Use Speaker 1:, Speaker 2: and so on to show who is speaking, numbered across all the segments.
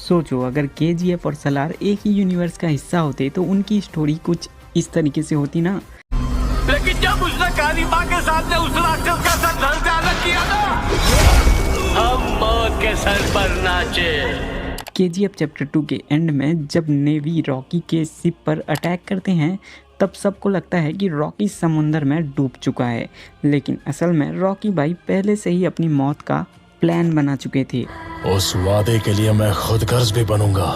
Speaker 1: सोचो अगर केजीएफ और सलार एक ही यूनिवर्स का हिस्सा होते तो उनकी स्टोरी कुछ इस तरीके से होती ना।
Speaker 2: लेकिन जब उसने काली माँ के सामने उस राक्षस का सर धड़ से अलग किया ना, हम मौत के सर पर नाचे।
Speaker 1: केजीएफ चैप्टर 2 के एंड में जब नेवी रॉकी के शिप पर अटैक करते हैं तब सबको लगता है कि रॉकी समुंदर में डूब चुका है, लेकिन असल में रॉकी भाई पहले से ही अपनी मौत का प्लान बना चुके थे।
Speaker 3: उस वादे के लिए मैं खुद गर्ज भी बनूंगा।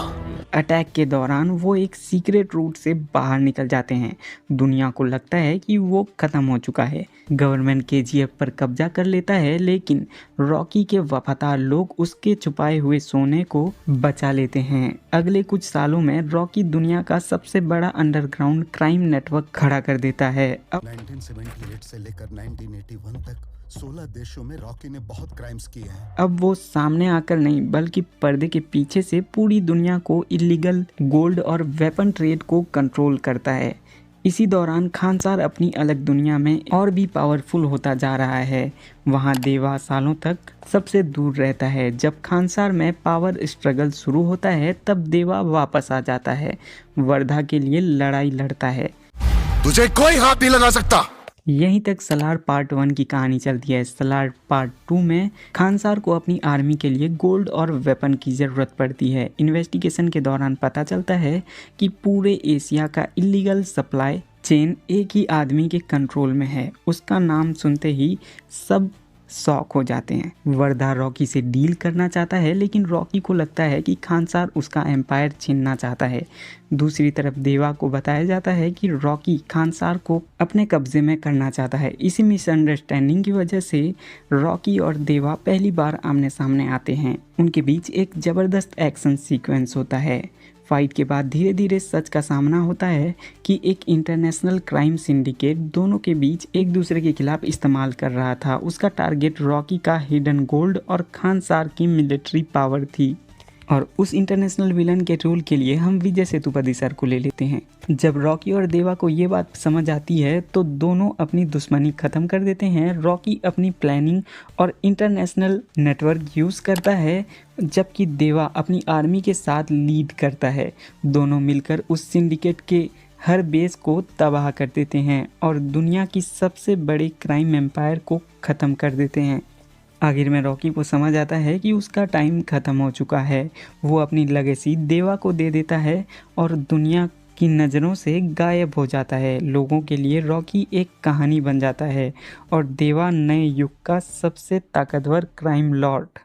Speaker 1: अटैक के दौरान वो एक सीक्रेट रूट से बाहर निकल जाते हैं। दुनिया को लगता है कि वो खत्म हो चुका है। गवर्नमेंट केजीएफ पर कब्जा कर लेता है, लेकिन रॉकी के वफादार लोग उसके छुपाए हुए सोने को बचा लेते हैं। अगले कुछ सालों में रॉकी दुनिया का सबसे बड़ा अंडरग्राउंड क्राइम नेटवर्क खड़ा कर देता है।
Speaker 4: 1978 से लेकर 1981 तक 16 देशों में रॉकी ने बहुत क्राइम्स किए हैं।
Speaker 1: अब वो सामने आकर नहीं बल्कि पर्दे के पीछे से पूरी दुनिया को इलीगल गोल्ड और वेपन ट्रेड को कंट्रोल करता है। इसी दौरान खानसार अपनी अलग दुनिया में और भी पावरफुल होता जा रहा है। वहाँ देवा सालों तक सबसे दूर रहता है। जब खानसार में पावर स्ट्रगल शुरू होता है तब देवा वापस आ जाता है, वर्धा के लिए लड़ाई लड़ता है।
Speaker 4: तुझे कोई हाथ नहीं लगा सकता।
Speaker 1: यहीं तक सलार पार्ट 1 की कहानी चलती है। सलार पार्ट 2 में खानसार को अपनी आर्मी के लिए गोल्ड और वेपन की ज़रूरत पड़ती है। इन्वेस्टिगेशन के दौरान पता चलता है कि पूरे एशिया का इलीगल सप्लाई चेन एक ही आदमी के कंट्रोल में है। उसका नाम सुनते ही सब शॉक हो जाते हैं। वर्धा रॉकी से डील करना चाहता है, लेकिन रॉकी को लगता है कि खानसार उसका एम्पायर छीनना चाहता है। दूसरी तरफ देवा को बताया जाता है कि रॉकी खानसार को अपने कब्जे में करना चाहता है। इसी मिसअंडरस्टैंडिंग की वजह से रॉकी और देवा पहली बार आमने सामने आते हैं। उनके बीच एक ज़बरदस्त एक्शन सीक्वेंस होता है। फाइट के बाद धीरे धीरे सच का सामना होता है कि एक इंटरनेशनल क्राइम सिंडिकेट दोनों के बीच एक दूसरे के खिलाफ इस्तेमाल कर रहा था। उसका टारगेट रॉकी का हिडन गोल्ड और खानसार की मिलिट्री पावर थी। और उस इंटरनेशनल विलन के रोल के लिए हम विजय सेतुपति सर को ले लेते हैं। जब रॉकी और देवा को ये बात समझ आती है तो दोनों अपनी दुश्मनी ख़त्म कर देते हैं। रॉकी अपनी प्लानिंग और इंटरनेशनल नेटवर्क यूज़ करता है, जबकि देवा अपनी आर्मी के साथ लीड करता है। दोनों मिलकर उस सिंडिकेट के हर बेस को तबाह कर देते हैं और दुनिया की सबसे बड़े क्राइम एम्पायर को ख़त्म कर देते हैं। आखिर में रॉकी को समझ आता है कि उसका टाइम ख़त्म हो चुका है। वो अपनी लेगेसी देवा को दे देता है और दुनिया की नज़रों से गायब हो जाता है। लोगों के लिए रॉकी एक कहानी बन जाता है और देवा नए युग का सबसे ताकतवर क्राइम लॉर्ड।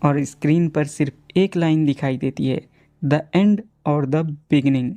Speaker 1: और स्क्रीन पर सिर्फ एक लाइन दिखाई देती है, द एंड और द बिगिनिंग।